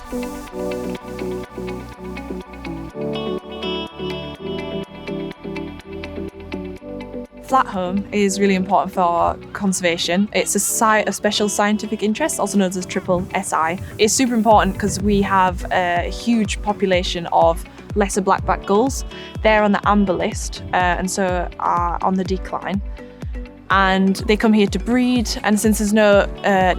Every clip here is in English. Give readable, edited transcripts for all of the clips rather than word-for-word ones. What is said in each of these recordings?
Flat home is really important for conservation. It's a site of special scientific interest, also known as triple SI. It's super important because we have a huge population of lesser black-backed gulls. They're on the amber list and so are on the decline. And they come here to breed, and since there's no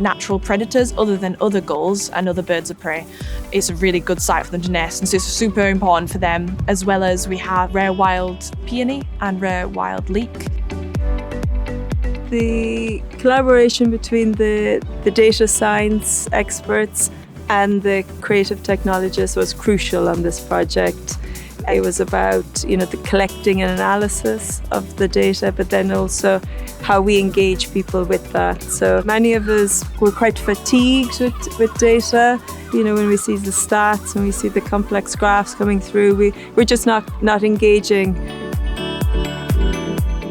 natural predators other than other gulls and other birds of prey, it's a really good site for them to nest, and so it's super important for them, as well as we have rare wild peony and rare wild leek. The collaboration between the data science experts and the creative technologists was crucial on this project. It was about, the collecting and analysis of the data, but then also how we engage people with that. So many of us were quite fatigued with data. When we see the stats, when we see the complex graphs coming through, we're just not engaging.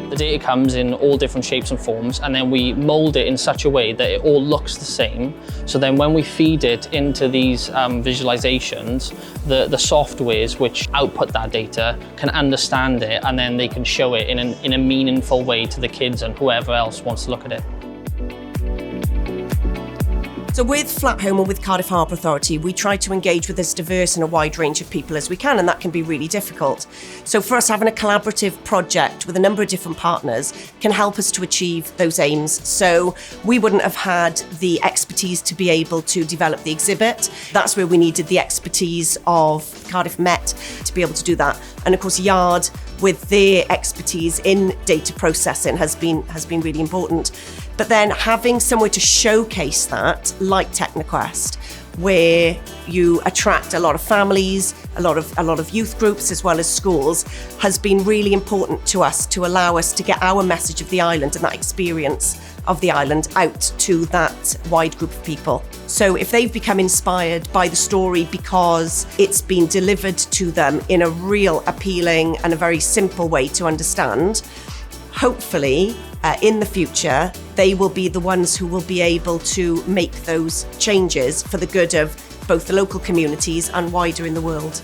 The data comes in all different shapes and forms, and then we mould it in such a way that it all looks the same. So then when we feed it into these visualizations, the softwares which output that data can understand it, and then they can show it in a meaningful way to the kids and whoever else wants to look at it. So with Flat Home and with Cardiff Harbour Authority, we try to engage with as diverse and a wide range of people as we can, and that can be really difficult. So for us, having a collaborative project with a number of different partners can help us to achieve those aims. So we wouldn't have had the expertise to be able to develop the exhibit. That's where we needed the expertise of Cardiff Met to be able to do that. And of course, Yard, with their expertise in data processing, has been really important. But then having somewhere to showcase that, like TechnoQuest, where you attract a lot of families, a lot of youth groups as well as schools, has been really important to us to allow us to get our message of the island and that experience of the island out to that wide group of people. So if they've become inspired by the story because it's been delivered to them in a real appealing and a very simple way to understand, hopefully in the future, they will be the ones who will be able to make those changes for the good of both the local communities and wider in the world.